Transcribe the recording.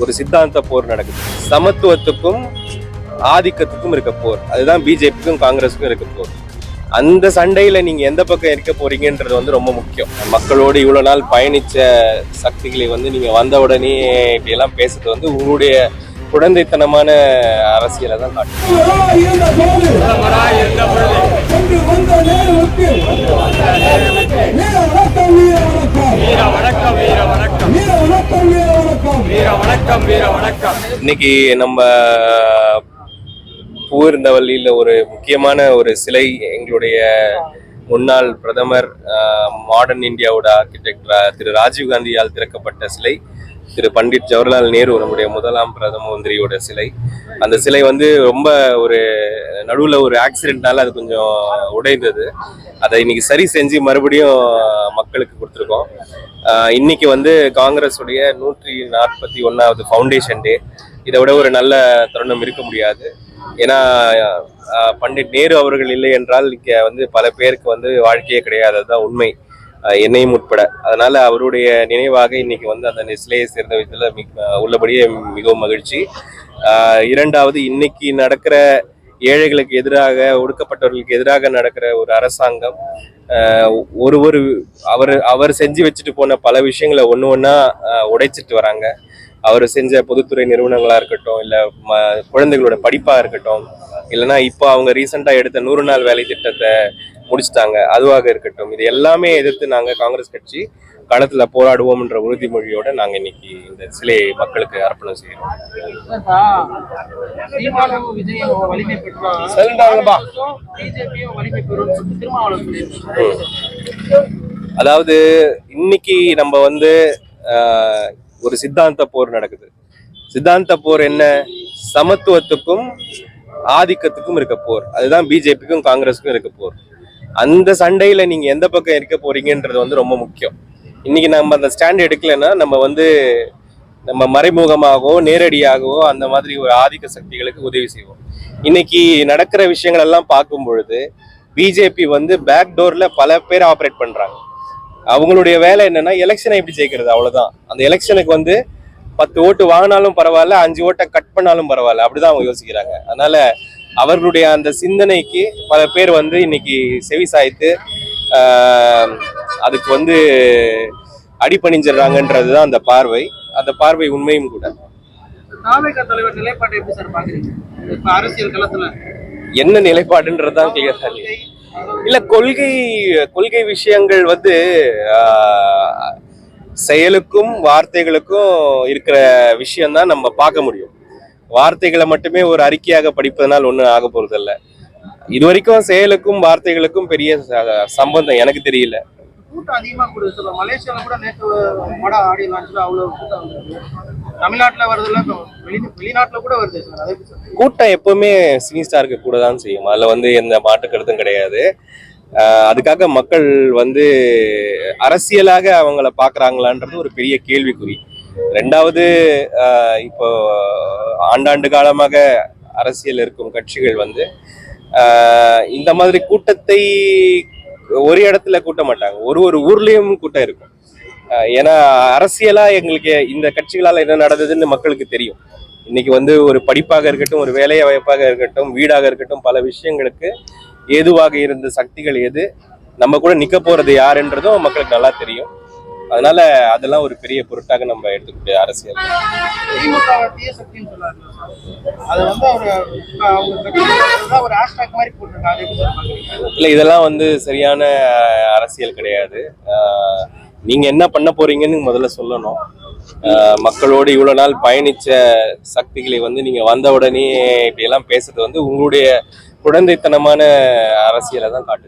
ஒரு சித்தாந்த போர் நடக்குது. சமத்துவத்துக்கும் ஆதிக்கத்துக்கும் இருக்க போர். அதுதான் பிஜேபிக்கும் காங்கிரஸுக்கும் இருக்க போர். அந்த சண்டையில நீங்க எந்த பக்கம் இருக்க போறீங்கன்றது வந்து ரொம்ப முக்கியம். மக்களோடு இவ்வளவு நாள் பயணிச்ச சக்திகளை வந்து நீங்க வந்த உடனே இப்படி எல்லாம் பேசுறது வந்து உங்களுடைய குழந்தைத்தனமான அரசியலை தான் காட்டும். இன்னைக்கு நம்ம பூர்ந்தவல்லியில ஒரு முக்கியமான ஒரு சிலை, எங்களுடைய முன்னாள் பிரதமர், மாடர்ன் இந்தியாவோட ஆர்கிடெக்ட் திரு ராஜீவ்காந்தியால் திறக்கப்பட்ட சிலை, திரு பண்டிட் ஜவஹர்லால் நேரு, நம்முடைய முதலாம் பிரதம மந்திரியோட சிலை. அந்த சிலை வந்து ரொம்ப ஒரு நடுவில் ஒரு ஆக்சிடென்ட்னால அது கொஞ்சம் உடைந்தது. அதை இன்னைக்கு சரி செஞ்சு மறுபடியும் மக்களுக்கு கொடுத்துருக்கோம். இன்னைக்கு வந்து காங்கிரஸ் உடைய 141வது ஃபவுண்டேஷன் டே. இதை விட ஒரு நல்ல தருணம் இருக்க முடியாது. ஏன்னா பண்டிட் நேரு அவர்கள் இல்லை என்றால் இங்க வந்து பல பேருக்கு வந்து வாழ்க்கையே கிடையாது. அதுதான் உண்மை, என்னையும் உட்பட. அதனால அவருடைய நினைவாக இன்னைக்கு வந்து அந்த சிலையை சேர்ந்த விதத்துல உள்ளபடியே மிகவும் மகிழ்ச்சி. இரண்டாவது, இன்னைக்கு நடக்கிற ஏழைகளுக்கு எதிராக, ஒடுக்கப்பட்டவர்களுக்கு எதிராக நடக்கிற ஒரு அரசாங்கம் அவர் செஞ்சு வச்சுட்டு போன பல விஷயங்களை ஒண்ணா உடைச்சிட்டு வராங்க. அவர் செஞ்ச பொதுத்துறை நிறுவனங்களா இருக்கட்டும், இல்ல குழந்தைகளோட படிப்பா இருக்கட்டும், இல்லைன்னா இப்போ அவங்க ரீசெண்டா எடுத்த 100 நாள் வேலை திட்டத்தை முடிச்சுட்டாங்க, அதுவாக இருக்கட்டும், இது எல்லாமே எதிர்த்து நாங்க காங்கிரஸ் கட்சி களத்துல போராடுவோம்ன்ற உறுதிமொழியோட நாங்க இன்னைக்கு இந்த சிலையை மக்களுக்கு அர்ப்பணம் செய்யறோம். அதாவது இன்னைக்கு நம்ம வந்து ஒரு சித்தாந்த போர் நடக்குது. சித்தாந்த போர் என்ன? சமத்துவத்துக்கும் ஆதிக்கத்துக்கும் இருக்க போர். அதுதான் பிஜேபிக்கும் காங்கிரஸுக்கும் இருக்க போர். அந்த சண்டையில நீங்க எந்த பக்கம் இருக்க போறீங்கன்றது வந்து ரொம்ப முக்கியம். இன்னைக்கு நம்ம அந்த ஸ்டாண்ட் எடுக்கலைன்னா நம்ம மறைமுகமாகவோ நேரடியாகவோ அந்த மாதிரி ஒரு ஆதிக்க சக்திகளுக்கு உதவி செய்வோம். இன்னைக்கு நடக்கிற விஷயங்கள் எல்லாம் பார்க்கும் பொழுது பிஜேபி வந்து பேக் டோர்ல பல பேர் ஆப்ரேட் பண்றாங்க. அவங்களுடைய வேலை என்னன்னா எலெக்ஷனை எப்படி ஜெயிக்கிறது, அவ்வளவுதான். அந்த எலெக்ஷனுக்கு வந்து 10 ஓட்டு வாங்கினாலும் பரவாயில்ல, 5 ஓட்டை கட் பண்ணாலும் பரவாயில்ல, அப்படிதான் அவங்க யோசிக்கிறாங்க. அதனால அவர்களுடைய அந்த சிந்தனைக்கு பல பேர் வந்து இன்னைக்கு செவி சாய்த்து அதுக்கு வந்து அடிபணிஞ்சிடறாங்கன்றதுதான் அந்த பார்வை. அந்த பார்வை உண்மையும் கூட. என்ன நிலைப்பாடுன்றதுதான் கிளியர் இல்ல. கொள்கை விஷயங்கள் வந்து செயலுக்கும் வார்த்தைகளுக்கும் இருக்கிற விஷயம்தான் நம்ம பார்க்க முடியும். வார்த்தைகளை மட்டுமே ஒரு அறிக்கையாக படிப்பதனால் ஒன்றும் ஆக போறது இல்லை. இது வரைக்கும் செயலுக்கும் வார்த்தைகளுக்கும் பெரிய சம்பந்தம் எனக்கு தெரியல. கூட்டம் அதிகமா கூட மலேசியால கூட நேற்று படம் ஆடி லான்ச்ல அவ்வளவு கூட்டம் வருது. தமிழ்நாட்டுல வருதுல, வெளிநாட்டுல கூட வருது. கூட்டம் எப்பவுமே சினி ஸ்டாருக்கு கூட தான் செய்யும். அதுல வந்து எந்த மாற்று கருத்தும் கிடையாது. அதுக்காக மக்கள் வந்து அரசியலாக அவங்கள பாக்குறாங்களான்றது ஒரு பெரிய கேள்விக்குறி. ரெண்டாவது, இப்போ ஆண்டாண்டு காலமாக அரசியல் இருக்கும் கட்சிகள் வந்து இந்த மாதிரி கூட்டத்தை ஒரு இடத்துல கூட்ட மாட்டாங்க, ஒரு ஊர்லயும் கூட்டம் இருக்கும். ஏன்னா அரசியலா எங்களுக்கு இந்த கட்சிகளால என்ன நடந்ததுன்னு மக்களுக்கு தெரியும். இன்னைக்கு வந்து ஒரு படிப்பாக இருக்கட்டும், ஒரு வேலை வாய்ப்பாக இருக்கட்டும், வீடாக இருக்கட்டும், பல விஷயங்களுக்கு ஏதுவாக இருந்த சக்திகள் எது, நம்ம கூட நிக்க போறது யாருன்றதும் மக்களுக்கு நல்லா தெரியும். அதனால அதெல்லாம் ஒரு பெரிய பொருட்டாக நம்ம எடுத்துக்கிட்டு அரசியல் இல்ல, இதெல்லாம் வந்து சரியான அரசியல் கிடையாது. நீங்க என்ன பண்ண போறீங்கன்னு முதல்ல சொல்லணும். மக்களோடு இவ்வளவு நாள் பயணிச்ச சக்திகளை வந்து நீங்க வந்த உடனே இப்படி எல்லாம் பேசுறது வந்து உங்களுடைய குழந்தைத்தனமான அரசியலை தான் காட்டுது.